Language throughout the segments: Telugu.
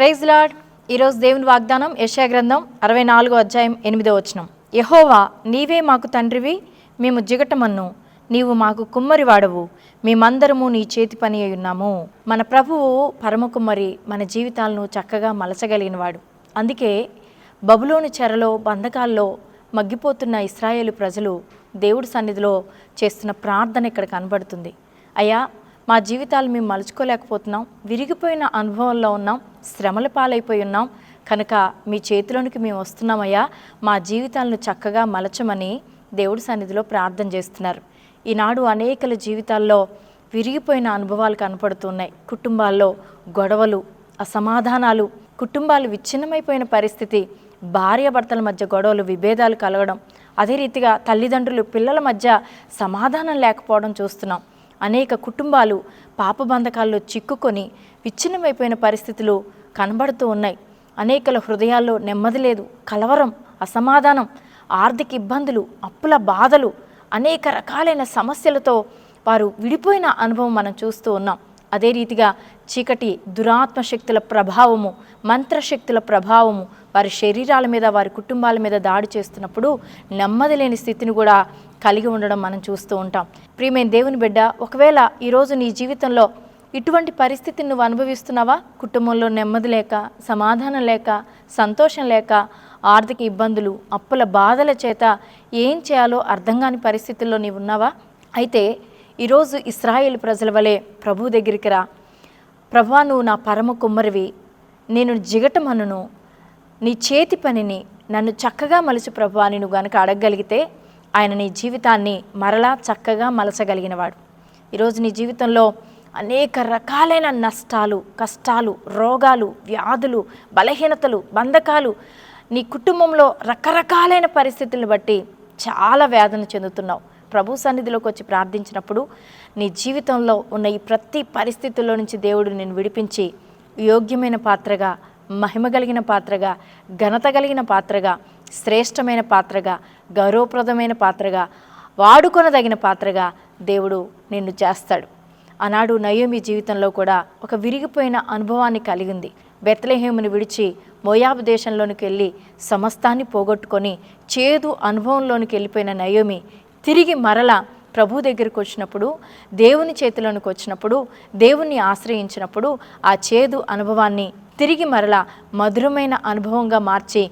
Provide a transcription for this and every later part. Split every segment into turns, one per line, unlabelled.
Praise lord. ఈరోజు దేవుని వాగ్దానం యెషయా గ్రంథం 64వ అధ్యాయం 8వ వచనం. యెహోవా, నీవే మాకు తండ్రివి, మేము జిగటమన్ను, నీవు మాకు కుమ్మరివాడవు, మేమందరము నీ చేతి పని అయి ఉన్నాము. మన ప్రభువు పరమ కుమ్మరి, మన జీవితాలను చక్కగా మలచగలిగినవాడు. అందుకే బబులోను చెరలో బంధకాల్లో మగ్గిపోతున్న ఇశ్రాయేలు ప్రజలు దేవుడి సన్నిధిలో చేస్తున్న ప్రార్థన ఇక్కడ కనబడుతుంది. అయ్యా, మా జీవితాలు మేము మలుచుకోలేకపోతున్నాం, విరిగిపోయిన అనుభవంలో ఉన్నాం, శ్రమల పాలైపోయి ఉన్నాం, కనుక మీ చేతిలోనికి మేము వస్తున్నామయ్యా, మా జీవితాలను చక్కగా మలచమని దేవుడి సన్నిధిలో ప్రార్థన చేస్తున్నారు. ఈనాడు అనేకల జీవితాల్లో విరిగిపోయిన అనుభవాలు కనపడుతున్నాయి. కుటుంబాల్లో గొడవలు, అసమాధానాలు, కుటుంబాలు విచ్ఛిన్నమైపోయిన పరిస్థితి, భార్యాభర్తల మధ్య గొడవలు, విభేదాలు కలగడం, అదే రీతిగా తల్లిదండ్రులు పిల్లల మధ్య సమాధానం లేకపోవడం చూస్తున్నాం. అనేక కుటుంబాలు పాపబంధకాల్లో చిక్కుకొని విచ్ఛిన్నమైపోయిన పరిస్థితులు కనబడుతూ ఉన్నాయి. అనేకల హృదయాల్లో నెమ్మది లేదు, కలవరం, అసమాధానం, ఆర్థిక ఇబ్బందులు, అప్పుల బాధలు, అనేక రకాలైన సమస్యలతో వారు విడిపోయిన అనుభవం మనం చూస్తూ ఉన్నాం. అదే రీతిగా చీకటి దురాత్మ శక్తుల ప్రభావము, మంత్రశక్తుల ప్రభావము వారి శరీరాల మీద, వారి కుటుంబాల మీద దాడి చేస్తున్నప్పుడు నెమ్మది లేని స్థితిని కూడా కలిగి ఉండడం మనం చూస్తూ ఉంటాం. ప్రియమైన దేవుని బిడ్డ, ఒకవేళ ఈరోజు నీ జీవితంలో ఇటువంటి పరిస్థితిని నువ్వు అనుభవిస్తున్నావా? కుటుంబంలో నెమ్మది లేక, సమాధానం లేక, సంతోషం లేక, ఆర్థిక ఇబ్బందులు, అప్పుల బాధల చేత ఏం చేయాలో అర్థం కాని పరిస్థితుల్లో నీవు ఉన్నావా? అయితే ఈరోజు ఇశ్రాయేలు ప్రజల వలె ప్రభు దగ్గరికి రా. ప్రభువా, నువ్వు నా పరమ కుమ్మరివి, నేను జిగటమనును, నీ చేతి పనిని నన్ను చక్కగా మలచు ప్రభువా అని నువ్వు గనక అడగగలిగితే ఆయన నీ జీవితాన్ని మరలా చక్కగా మలచగలిగినవాడు. ఈరోజు నీ జీవితంలో అనేక రకాలైన నష్టాలు, కష్టాలు, రోగాలు, వ్యాధులు, బలహీనతలు, బంధకాలు, నీ కుటుంబంలో రకరకాలైన పరిస్థితులను బట్టి చాలా వేదన చెందుతున్నావు. ప్రభు సన్నిధిలోకి వచ్చి ప్రార్థించినప్పుడు నీ జీవితంలో ఉన్న ఈ ప్రతి పరిస్థితుల్లో నుంచి దేవుడు నిన్ను విడిపించి యోగ్యమైన పాత్రగా, మహిమ కలిగిన పాత్రగా, ఘనత కలిగిన పాత్రగా, శ్రేష్టమైన పాత్రగా, గౌరవప్రదమైన పాత్రగా, వాడుకొనదగిన పాత్రగా దేవుడు నిన్ను చేస్తాడు. ఆనాడు నయోమి జీవితంలో కూడా ఒక విరిగిపోయిన అనుభవాన్ని కలిగింది. బెత్లెహేమును విడిచి మోయాబు దేశంలోనికి వెళ్ళి సమస్తాన్ని పోగొట్టుకొని చేదు అనుభవంలోనికి వెళ్ళిపోయిన నయోమి తిరిగి మరలా ప్రభు దగ్గరికి వచ్చినప్పుడు, దేవుని చేతిలోనికి వచ్చినప్పుడు, దేవుణ్ణి ఆశ్రయించినప్పుడు ఆ చేదు అనుభవాన్ని తిరిగి మరలా మధురమైన అనుభవంగా మార్చి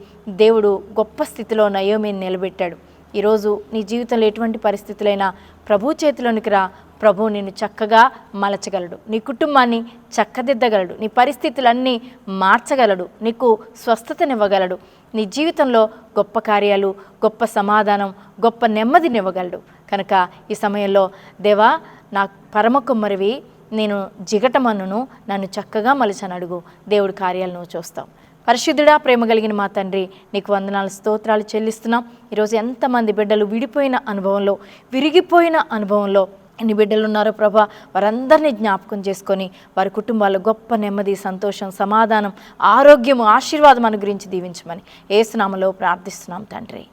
దేవుడు గొప్ప స్థితిలో నయోమిని నిలబెట్టాడు. ఈరోజు నీ జీవితంలో ఎటువంటి పరిస్థితులైనా ప్రభు చేతిలోనికి రా. ప్రభు నిన్ను చక్కగా మలచగలడు, నీ కుటుంబాన్ని చక్కదిద్దగలడు, నీ పరిస్థితులన్నీ మార్చగలడు, నీకు స్వస్థతనివ్వగలడు, నీ జీవితంలో గొప్ప కార్యాలు, గొప్ప సమాధానం, గొప్ప నెమ్మదినివ్వగలడు. కనుక ఈ సమయంలో దేవా, నా పరమ కుమ్మరివి, నేను జిగటమన్నును, నన్ను చక్కగా మలచని అడుగు. దేవుడి కార్యాలు నువ్వు చూస్తావు. పరిశుద్ధుడా, ప్రేమ కలిగిన మా తండ్రి, నీకు వందనాలు, స్తోత్రాలు చెల్లిస్తున్నాం. ఈరోజు ఎంతమంది బిడ్డలు విడిపోయిన అనుభవంలో, విరిగిపోయిన అనుభవంలో ఎన్ని బిడ్డలు ఉన్నారో ప్రభా, వారందరినీ జ్ఞాపకం చేసుకొని వారి కుటుంబాల్లో గొప్ప నెమ్మది, సంతోషం, సమాధానం, ఆరోగ్యము, ఆశీర్వాదం అనుగ్రహించి దీవించమని యేసు నామములో ప్రార్థిస్తున్నాం తండ్రి.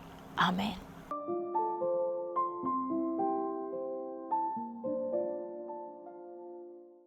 ఆమేన్.